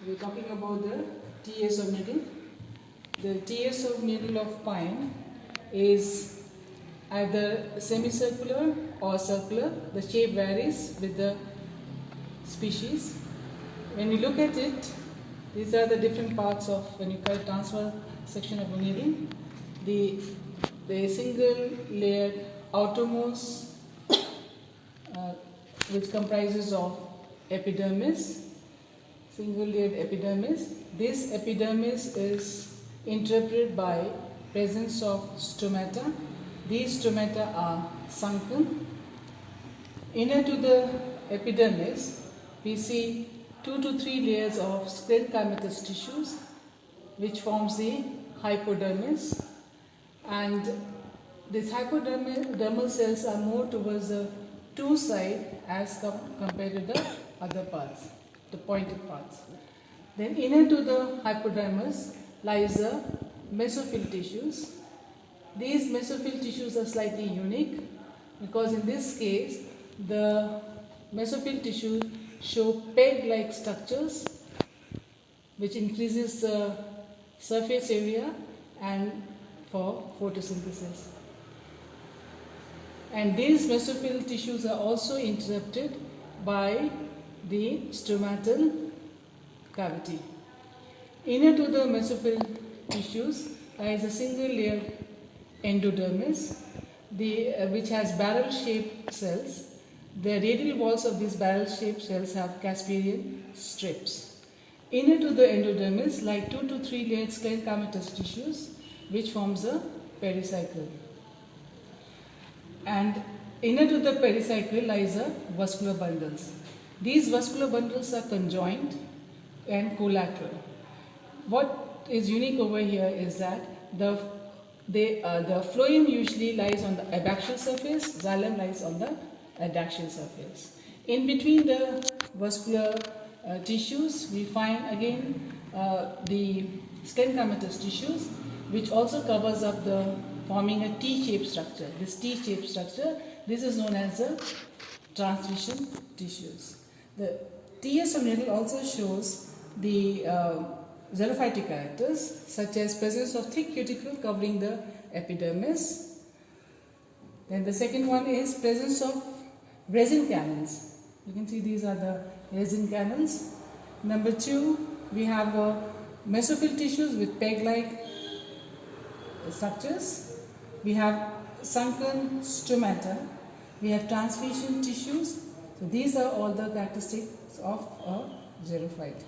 we're talking about the TS of needle. The TS of needle of pine is either semicircular or circular. The shape varies with the species. When we look at it, these are the different parts of when you cut transfer section of a needle. The single layered outermost which comprises of epidermis, single layered epidermis. This epidermis is interpreted by presence of stomata. These stomata are sunken. Inner to the epidermis, we see 2 to 3 layers of sclerenchymatous tissues, which forms the hypodermis. And these hypodermal cells are more towards the two side as compared to the other parts, the pointed parts. Then inner to the hypodermis lies the mesophyll tissues. These mesophyll tissues are slightly unique because in this case the mesophyll tissues show peg-like structures which increases the surface area and for photosynthesis. And these mesophyll tissues are also interrupted by the stomatal cavity. Inner to the mesophyll tissues lies a single layered endodermis, which has barrel-shaped cells. The radial walls of these barrel-shaped cells have Casparian strips. Inner to the endodermis lie 2 to 3 layered sclerenchymatous tissues, which forms a pericycle. And inner to the pericycle lies a vascular bundles. These vascular bundles are conjoined and collateral. What is unique over here is that the phloem usually lies on the abaxial surface, xylem lies on the adaxial surface. In between the vascular tissues, we find again the sclerenchymatous tissues, which also covers up the forming a T-shaped structure. This T-shaped structure, this is known as the transmission tissues. The TS of needle also shows the xerophytic characters such as presence of thick cuticle covering the epidermis. Then the second one is presence of resin canals. You can see these are the resin canals. Number 2, we have mesophyll tissues with peg-like structures. We have sunken stomata. We have transmission tissues. So these are all the characteristics of a xerophyte.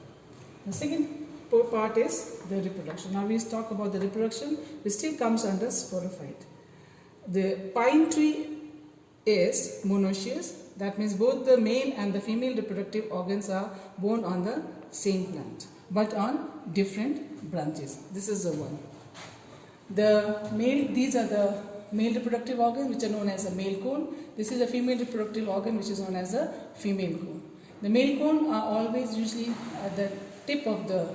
The second part is the reproduction. Now we talk about the reproduction, which still comes under sporophyte. The pine tree is monoecious. That means both the male and the female reproductive organs are born on the same plant, but on different branches. This is the one. These are the male reproductive organs, which are known as a male cone. This is a female reproductive organ, which is known as a female cone. The male cone are always usually at the tip of the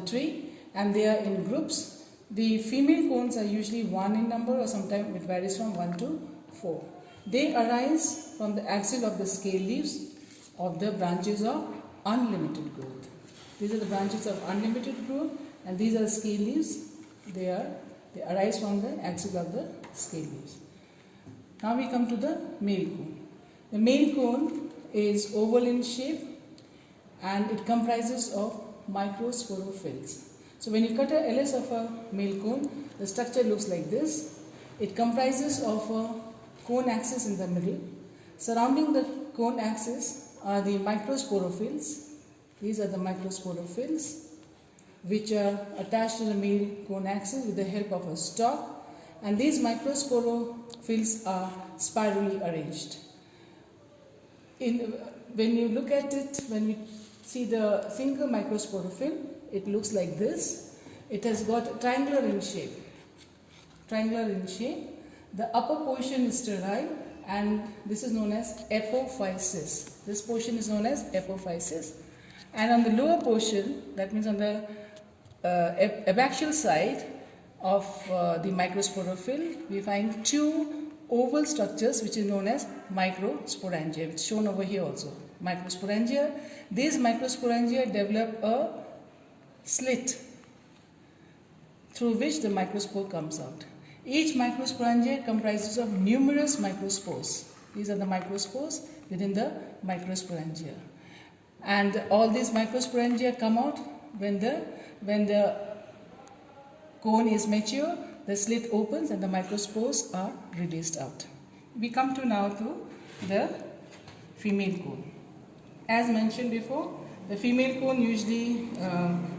tree, and they are in groups. The female cones are usually 1 in number, or sometimes it varies from 1 to 4. They arise from the axil of the scale leaves of the branches of unlimited growth. These are the branches of unlimited growth, and these are the scale leaves. They arise from the axil of the scale leaves. Now we come to the male cone. The male cone is oval in shape, and it comprises of microsporophylls. So when you cut a LS of a male cone, the structure looks like this. It comprises of a cone axis in the middle. Surrounding the cone axis are the microsporophylls. These are the microsporophylls, which are attached to the male cone axis with the help of a stalk, and these microsporophylls are spirally arranged. When you look at it, when we see the single microsporophyll, it looks like this. It has got triangular in shape. The upper portion is sterile, and this is known as apophysis. This portion is known as apophysis. And on the lower portion, that means on the abaxial side of the microsporophyll, we find 2 oval structures which is known as microsporangia, which is shown over here also, microsporangia. These microsporangia develop a slit through which the microspore comes out. Each microsporangia comprises of numerous microspores. These are the microspores within the microsporangia. And all these microsporangia come out when the cone is mature, the slit opens and the microspores are released out. We come to now to the female cone. As mentioned before, the female cone usually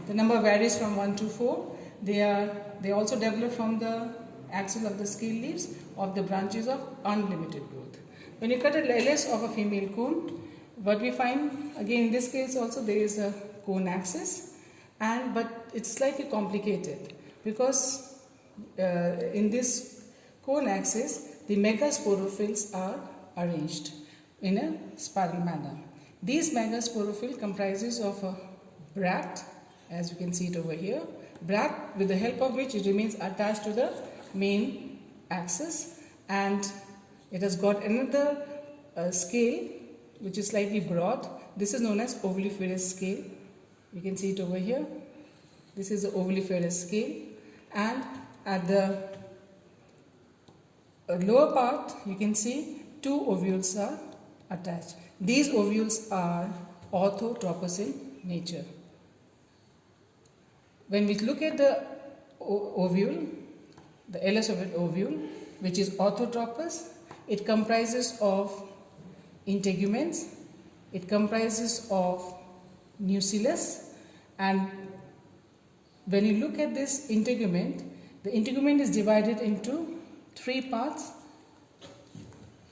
the number varies from 1 to 4. They also develop from the axil of the scale leaves of the branches of unlimited growth. When you cut a LS of a female cone, what we find, again in this case also there is a cone axis, but it's slightly complicated because in this cone axis the megasporophylls are arranged in a spiral manner. These megasporophyll comprises of a bract, as you can see it over here, bract with the help of which it remains attached to the main axis, and it has got another scale which is slightly broad. This is known as ovuliferous scale. You can see it over here. This is the ovuliferous scale, and at the lower part you can see 2 ovules are attached. These ovules are orthotropous in nature. When we look at the ovule, the LS of an ovule, which is orthotropous, it comprises of integuments, it comprises of nucellus, and when you look at this integument, the integument is divided into 3 parts.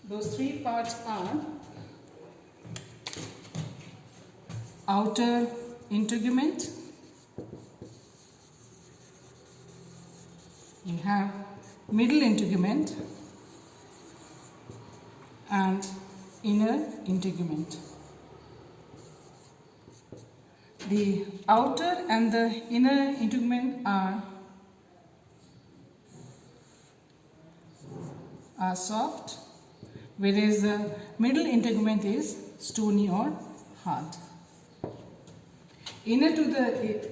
Those 3 parts are outer integument, you have middle integument and inner integument. The outer and the inner integument are soft, whereas the middle integument is stony or hard. Inner to the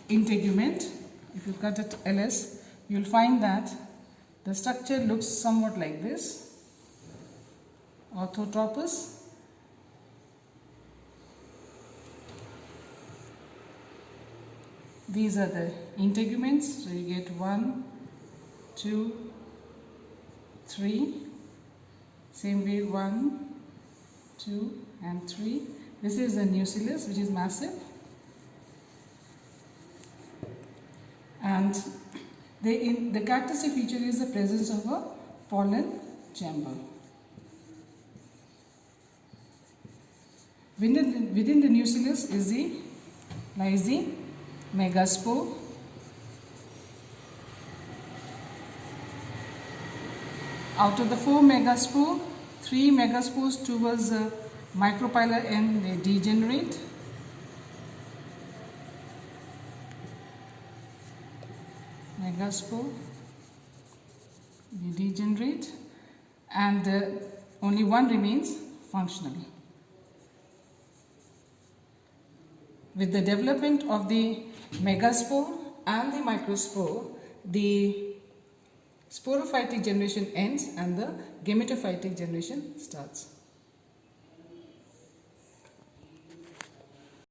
integument, if you cut it LS, you will find that the structure looks somewhat like this, orthotropous. These are the integuments, so you get 1, 2, 3, same way 1, 2 and 3. This is the nucellus, which is massive, and the characteristic feature is the presence of a pollen chamber. Within the nucellus lies the megaspore. Out of the 4 megaspore, 3 megaspores towards the micropylar end they degenerate. Megaspore, they degenerate, and only 1 remains functional. With the development of the megaspore and the microspore, the sporophytic generation ends and the gametophytic generation starts.